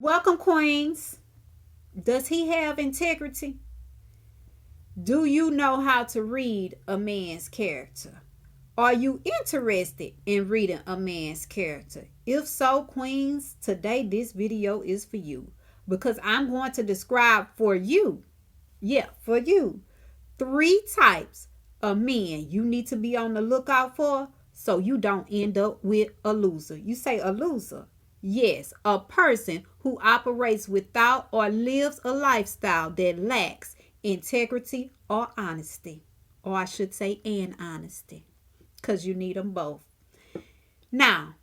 Welcome, Queens. Does he have integrity? Do you know how to read a man's character? Are you interested in reading a man's character? If so, Queens, today this video is for you because I'm going to describe for you, for you, three types of men you need to be on the lookout for so you don't end up with a loser. You say a loser? Yes, a person who operates without or lives a lifestyle that lacks integrity or honesty. Or I should say, and honesty, because you need them both. Now,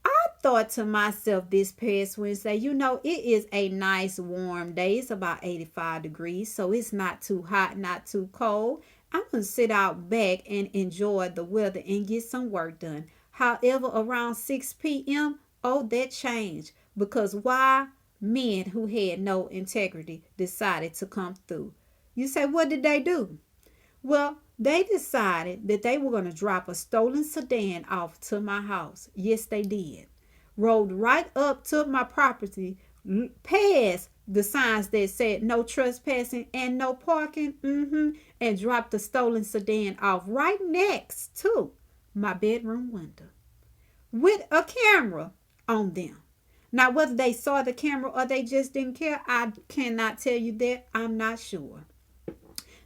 I thought to myself this past Wednesday, it is a nice warm day. It's about 85 degrees, so it's not too hot, not too cold. I'm going to sit out back and enjoy the weather and get some work done. However, around 6 p.m., oh, that changed. Because why? Men who had no integrity decided to come through. You say, what did they do? Well, they decided that they were going to drop a stolen sedan off to my house. Yes, they did. Rode right up to my property, past the signs that said no trespassing and no parking, and dropped the stolen sedan off right next to my bedroom window with a camera on them. Now, whether they saw the camera or they just didn't care, I cannot tell you that. I'm not sure.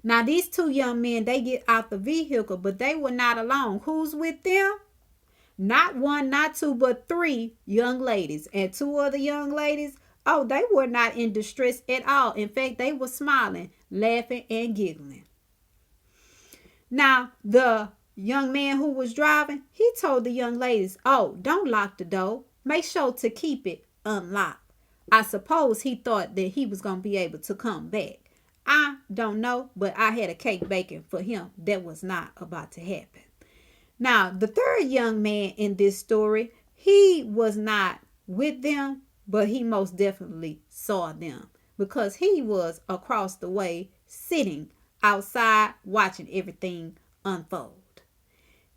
Now, these two young men, they get out the vehicle, but they were not alone. Who's with them? Not one, not two, but three young ladies. And two other young ladies, oh, they were not in distress at all. In fact, they were smiling, laughing, and giggling. Now, the young man who was driving, he told the young ladies, oh, don't lock the door. Make sure to keep it unlocked. I suppose he thought that he was going to be able to come back. I don't know, but I had a cake baking for him. That was not about to happen. Now, the third young man in this story, he was not with them, but he most definitely saw them because he was across the way sitting outside watching everything unfold.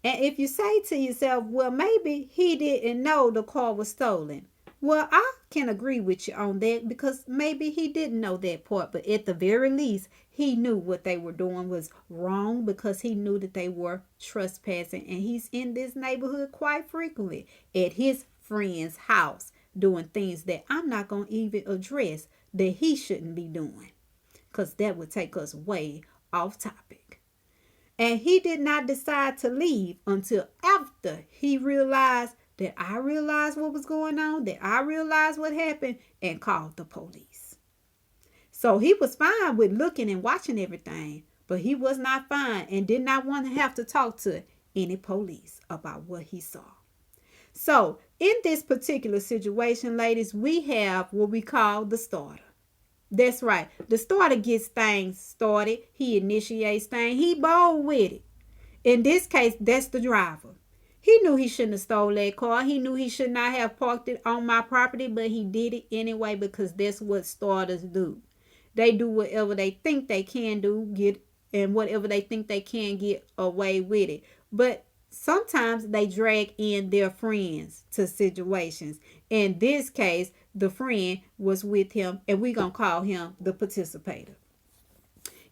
And if you say to yourself, well, maybe he didn't know the car was stolen. Well, I can agree with you on that because maybe he didn't know that part, but at the very least, he knew what they were doing was wrong because he knew that they were trespassing, and he's in this neighborhood quite frequently at his friend's house doing things that I'm not going to even address that he shouldn't be doing because that would take us way off topic. And he did not decide to leave until after he realized that I realized what was going on, that I realized what happened, and called the police. So he was fine with looking and watching everything, but he was not fine and did not want to have to talk to any police about what he saw. So in this particular situation, ladies, we have what we call the starter. That's right. The starter gets things started. He initiates things. He bold with it. In this case, that's the driver. He knew he shouldn't have stole that car. He knew he should not have parked it on my property, but he did it anyway because that's what starters do. They do whatever they think they can do, and whatever they think they can get away with it. But sometimes they drag in their friends to situations. In this case, the friend was with him, and we're going to call him the participator.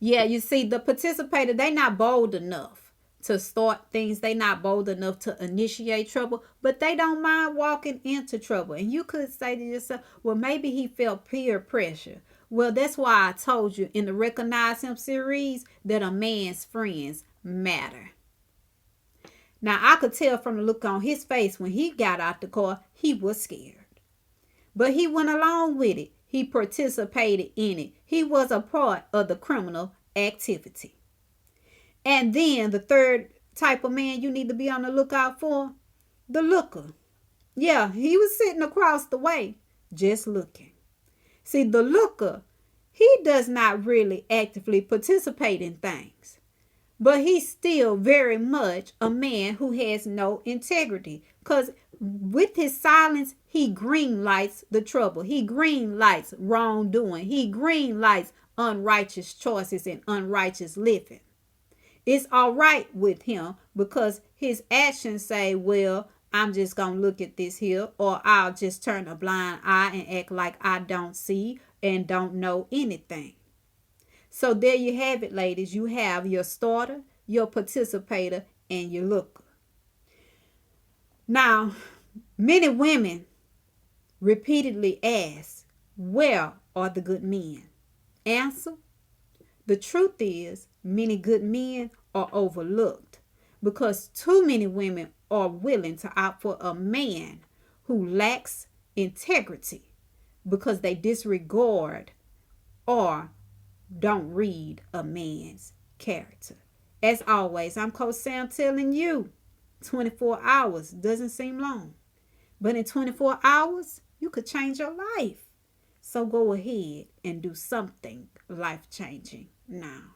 Yeah, you see, the participator, they not bold enough to start things. They not bold enough to initiate trouble, but they don't mind walking into trouble. And you could say to yourself, well, maybe he felt peer pressure. Well, that's why I told you in the Recognize Him series that a man's friends matter. Now, I could tell from the look on his face when he got out the car, he was scared. But he went along with it. He participated in it. He was a part of the criminal activity. And then the third type of man you need to be on the lookout for, the looker. Yeah, he was sitting across the way, just looking. See, the looker, he does not really actively participate in things. But he's still very much a man who has no integrity. Because with his silence, he green lights the trouble. He green lights wrongdoing. He green lights unrighteous choices and unrighteous living. It's all right with him because his actions say, well, I'm just going to look at this here, or I'll just turn a blind eye and act like I don't see and don't know anything. So there you have it, ladies. You have your starter, your participator, and your looker. Now, many women repeatedly ask, where are the good men? Answer: the truth is, many good men are overlooked because too many women are willing to opt for a man who lacks integrity because they disregard or don't read a man's character. As always, I'm Coach Sam telling you 24 hours doesn't seem long, but in 24 hours, you could change your life. So go ahead and do something life changing now.